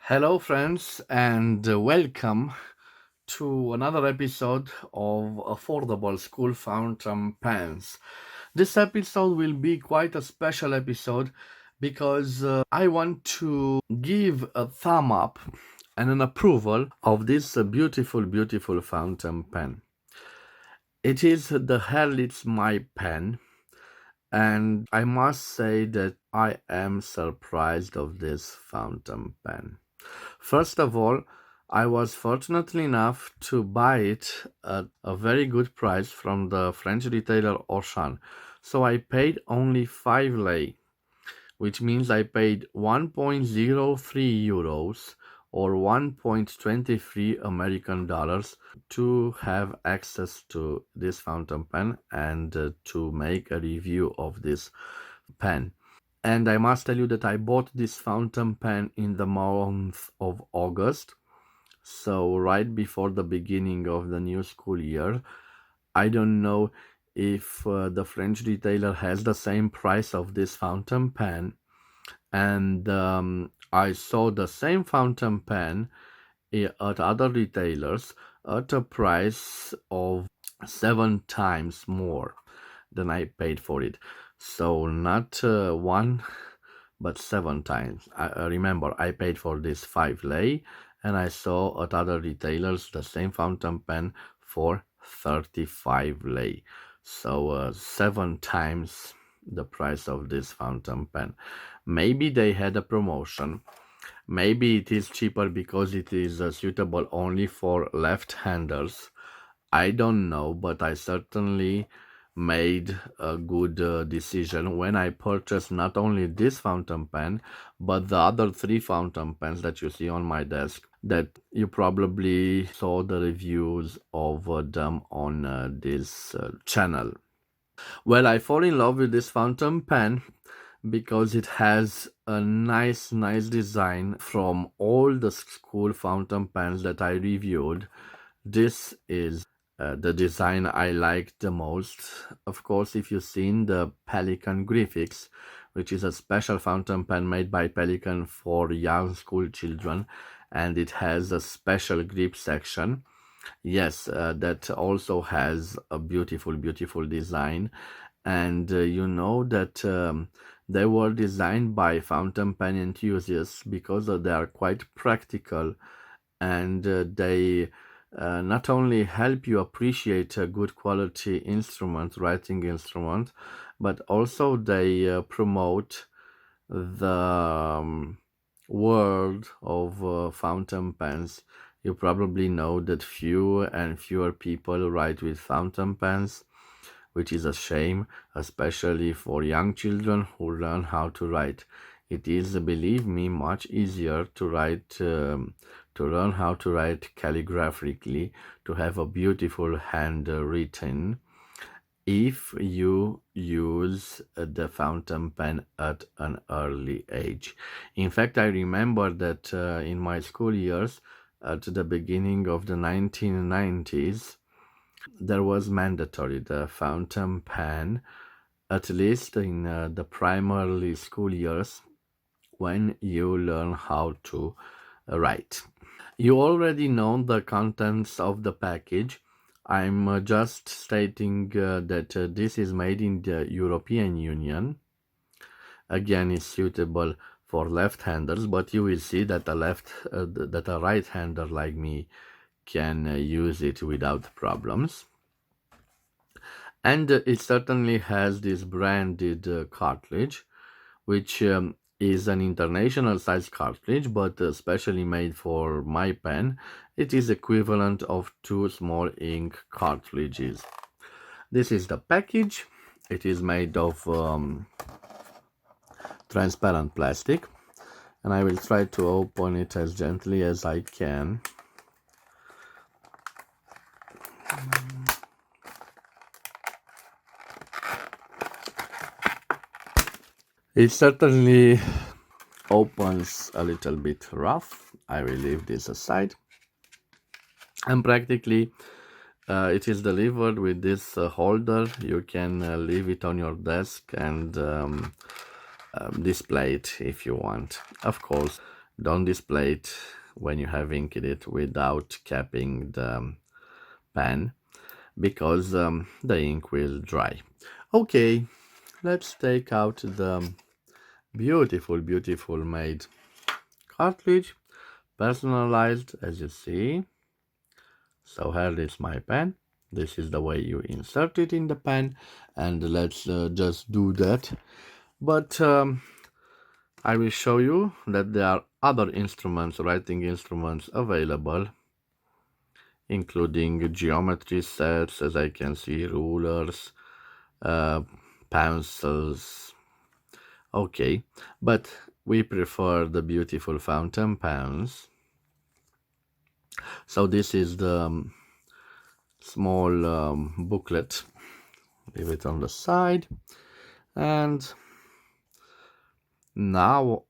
Hello, friends, and welcome to another episode of Affordable School Fountain Pens. This episode will be quite a special episode because I want to give a thumb up and an approval of this beautiful fountain pen. It is the Herlitz My Pen, and I must say that I am surprised of this fountain pen. First of all, I was fortunately enough to buy it at a very good price from the French retailer Auchan. So I paid only 5 lei, which means I paid 1.03 euros or 1.23 American dollars to have access to this fountain pen and to make a review of this pen. And I must tell you that I bought this fountain pen in the month of August, so right before the beginning of the new school year. I don't know if the French retailer has the same price of this fountain pen, and I saw the same fountain pen at other retailers at a price of 7 times more than I paid for it. So not one, but 7 times. I remember I paid for this 5 lei, and I saw at other retailers the same fountain pen for 35 lei. So 7 times the price of this fountain pen. Maybe they had a promotion. Maybe it is cheaper because it is suitable only for left-handers. I don't know, but I certainly made a good decision when I purchased not only this fountain pen, but the other 3 fountain pens that you see on my desk that you probably saw the reviews of them on this channel. Well, I fall in love with this fountain pen because it has a nice design. From all the school fountain pens that I reviewed, this is the design I like the most. Of course, if you've seen the Pelican Graphics, which is a special fountain pen made by Pelican for young school children, and it has a special grip section. Yes, that also has a beautiful design. And you know that they were designed by fountain pen enthusiasts because they are quite practical, and they not only help you appreciate a good quality instrument, writing instrument, but also they promote the world of fountain pens. You probably know that fewer and fewer people write with fountain pens, which is a shame, especially for young children who learn how to write. It is, believe me, much easier to write, to learn how to write calligraphically, to have a beautiful handwritten, if you use the fountain pen at an early age. In fact, I remember that in my school years, at the beginning of the 1990s, there was mandatory the fountain pen, at least in the primary school years, when you learn how to write. You already know the contents of the package. I'm just stating that this is made in the European Union. Again, it's suitable for left-handers, but you will see that a right-hander like me can use it without problems. And it certainly has this branded cartridge, which is an international size cartridge, but specially made for my pen. It is equivalent of 2 small ink cartridges. This is the package. It is made of transparent plastic, and I will try to open it as gently as I can. It certainly opens a little bit rough. I will leave this aside. And practically it is delivered with this holder. You can leave it on your desk and display it if you want. Of course, Don't display it when you have inked it without capping the pen, because the ink will dry. Okay, let's take out the beautiful made cartridge, personalized as you see. So Herlitz My Pen. This is the way you insert it in the pen, and let's just do that. But I will show you that there are other instruments, writing instruments available, including geometry sets, as I can see, rulers, uh, pencils. Okay, but we prefer the beautiful fountain pens. So this is the small booklet. Leave it on the side. And now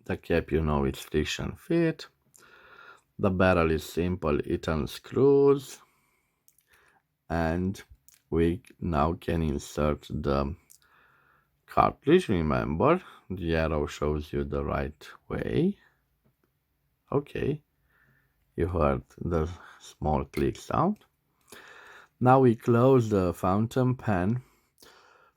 the cap, you know, it's friction fit. The barrel is simple, it unscrews. And we now can insert the cartridge. Remember, the arrow shows you the right way. Okay, you heard the small click sound. Now we close the fountain pen.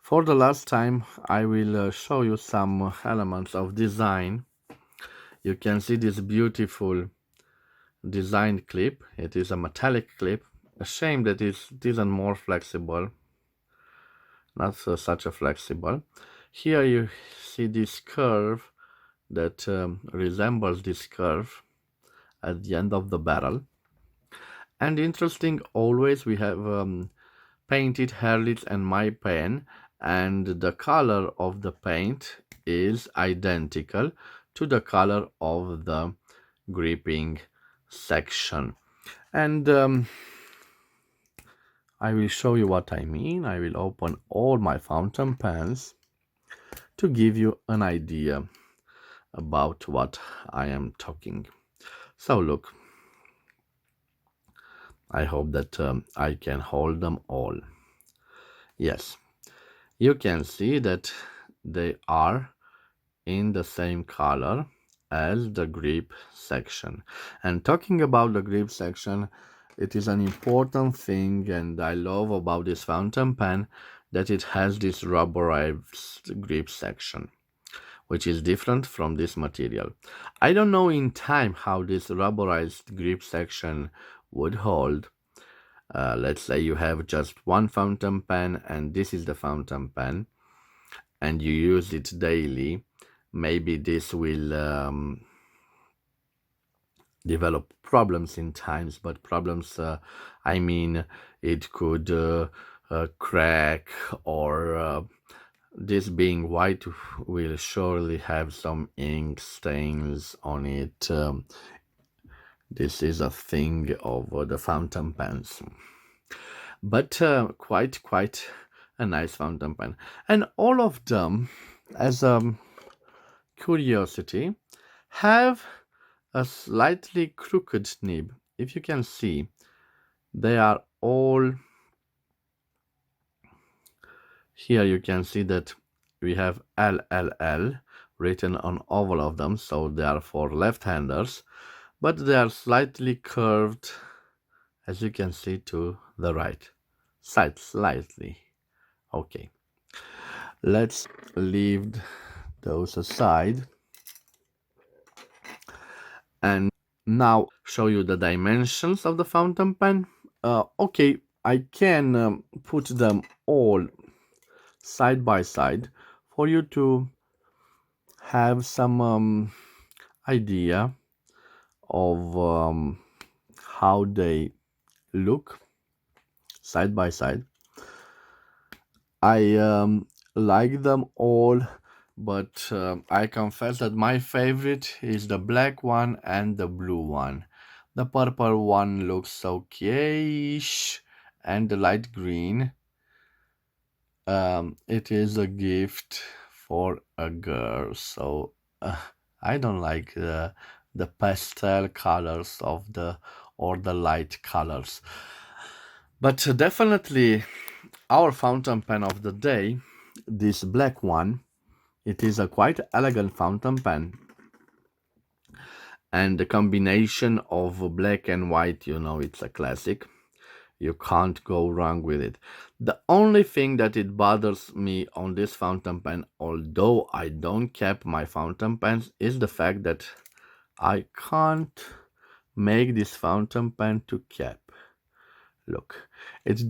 For the last time, I will show you some elements of design. You can see this beautiful design clip. It is a metallic clip. A shame that it isn't more flexible. Not such a flexible. Here you see this curve that resembles this curve at the end of the barrel. And interesting, always we have painted Herlitz and My Pen, and the color of the paint is identical to the color of the gripping section. And I will show you what I mean. I will open all my fountain pens to give you an idea about what I am talking. So look, I hope that I can hold them all. Yes, you can see that they are in the same color as the grip section. And talking about the grip section, it is an important thing, and I love about this fountain pen that it has this rubberized grip section, which is different from this material. I don't know in time how this rubberized grip section would hold. Let's say you have just one fountain pen and this is the fountain pen, and you use it daily. Maybe this will develop problems in times, but problems, I mean, it could crack, or this being white will surely have some ink stains on it. This is a thing of the fountain pens, but quite a nice fountain pen. And all of them, as a curiosity, have a slightly crooked nib. If you can see, they are all here. You can see that we have LLL written on all of them, so they are for left-handers, but they are slightly curved, as you can see, to the right side, slightly. Okay, let's leave those aside and now show you the dimensions of the fountain pen. Okay, I can put them all side by side for you to have some idea of how they look side by side. I like them all, but I confess that my favorite is the black one and the blue one. The purple one looks okay-ish, and the light green, it is a gift for a girl, so I don't like the pastel colors of the or the light colors. But definitely our fountain pen of the day, this black one, it is a quite elegant fountain pen. And the combination of black and white, it's a classic. You can't go wrong with it. The only thing that it bothers me on this fountain pen, although I don't cap my fountain pens, is the fact that I can't make this fountain pen to cap. Look, it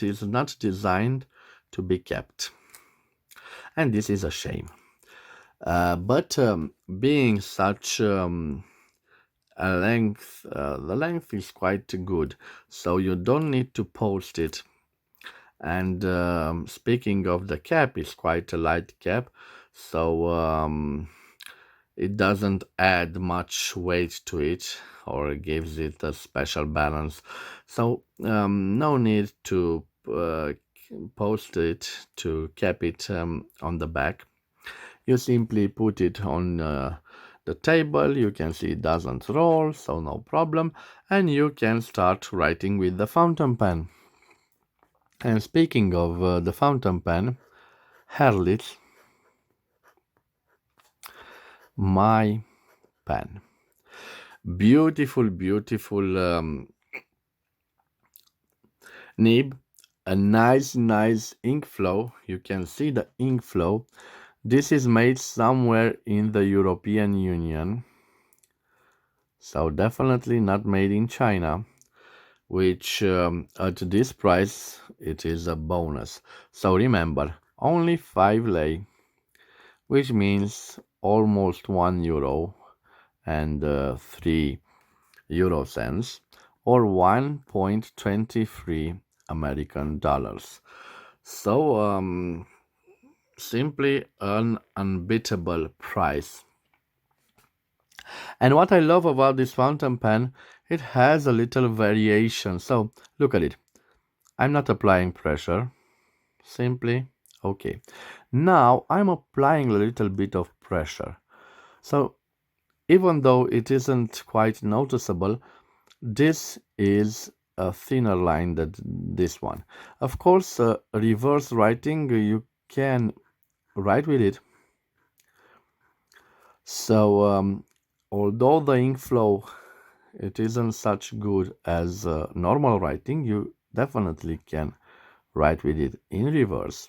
is not designed to be kept, and this is a shame. But being such a length, the length is quite good, so you don't need to post it. And speaking of the cap, it's quite a light cap, so it doesn't add much weight to it or gives it a special balance. So no need to post it to cap it on the back. You simply put it on the table. You can see it doesn't roll, so no problem, and you can start writing with the fountain pen. And speaking of the fountain pen, Herlitz My Pen. Beautiful, beautiful nib, a nice ink flow. You can see the ink flow. This is made somewhere in the European Union, so definitely not made in China, which at this price it is a bonus. So remember, only 5 lei, which means almost €1 and 3 euro cents, or 1.23 American dollars. So simply an unbeatable price. And what I love about this fountain pen, it has a little variation. So look at it. I'm not applying pressure. Simply, okay. Now I'm applying a little bit of pressure. So even though it isn't quite noticeable, this is a thinner line than this one. Of course, reverse writing, you can write with it. So although the ink flow, it isn't such good as normal writing, you definitely can write with it in reverse.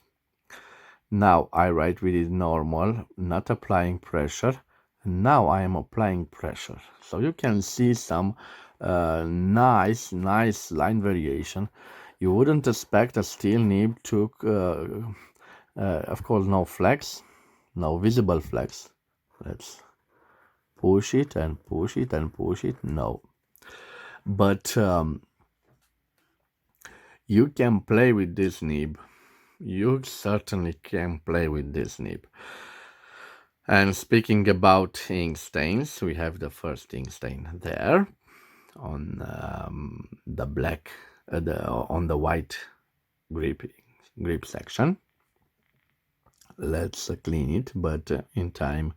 Now I write with it normal, not applying pressure. Now I am applying pressure. So you can see some nice line variation. You wouldn't expect a steel nib to, of course, no flex, no visible flex. Let's push it and push it and push it. No. But you can play with this nib. You certainly can play with this nib. And speaking about ink stains, we have the first ink stain there on the black, on the white grip section. Let's clean it, but in time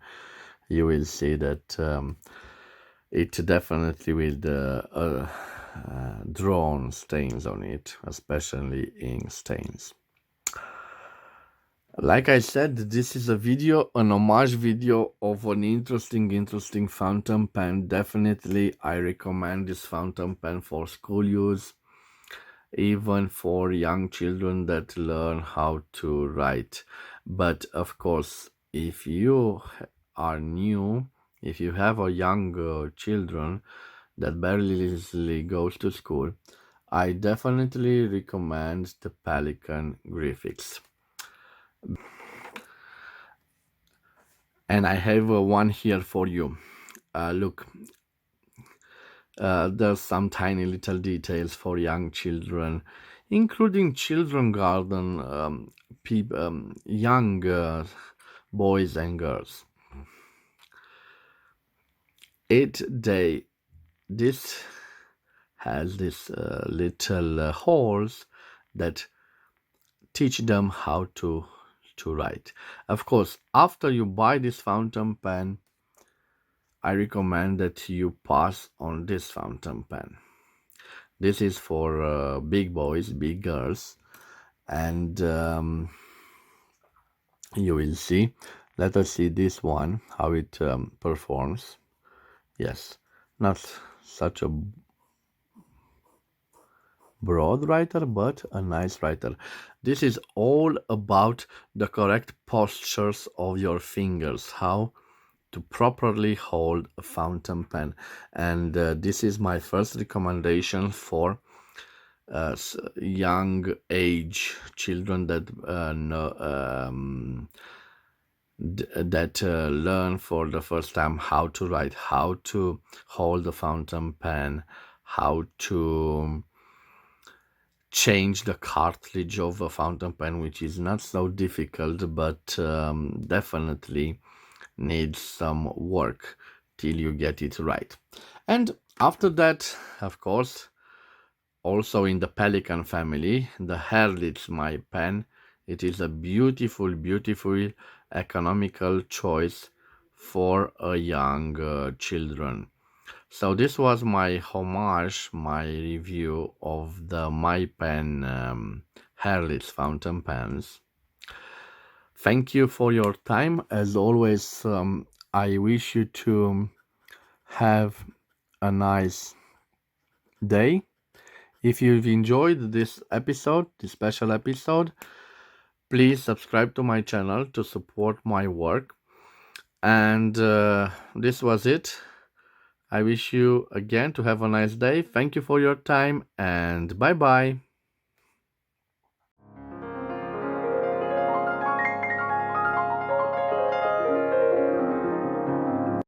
you will see that it definitely will drawn stains on it, especially ink stains. Like I said, this is a video, an homage video of an interesting fountain pen. Definitely, I recommend this fountain pen for school use, even for young children that learn how to write. But of course, if you are new, if you have a young children that barely goes to school, I definitely recommend the Pelican Graphics. And I have one here for you. Look, there's some tiny little details for young children, including children garden, young boys and girls. This has this little holes that teach them how to write. Of course, after you buy this fountain pen, I recommend that you pass on this fountain pen. This is for big boys, big girls, and you will see Let us see this one, how it performs. Yes, not such a broad writer, but a nice writer. This is all about the correct postures of your fingers, how to properly hold a fountain pen. And this is my first recommendation for young age children that learn for the first time how to write, how to hold the fountain pen, how to change the cartridge of a fountain pen, which is not so difficult, but definitely needs some work till you get it right. And after that, of course, also in the Pelican family, the Herlitz My Pen. It is a beautiful, beautiful economical choice for a young children. So this was my homage, my review of the My Pen Herlitz fountain pens. Thank you for your time. As always, I wish you to have a nice day. If you've enjoyed this episode, this special episode, please subscribe to my channel to support my work. And this was it. I wish you again to have a nice day. Thank you for your time and bye bye.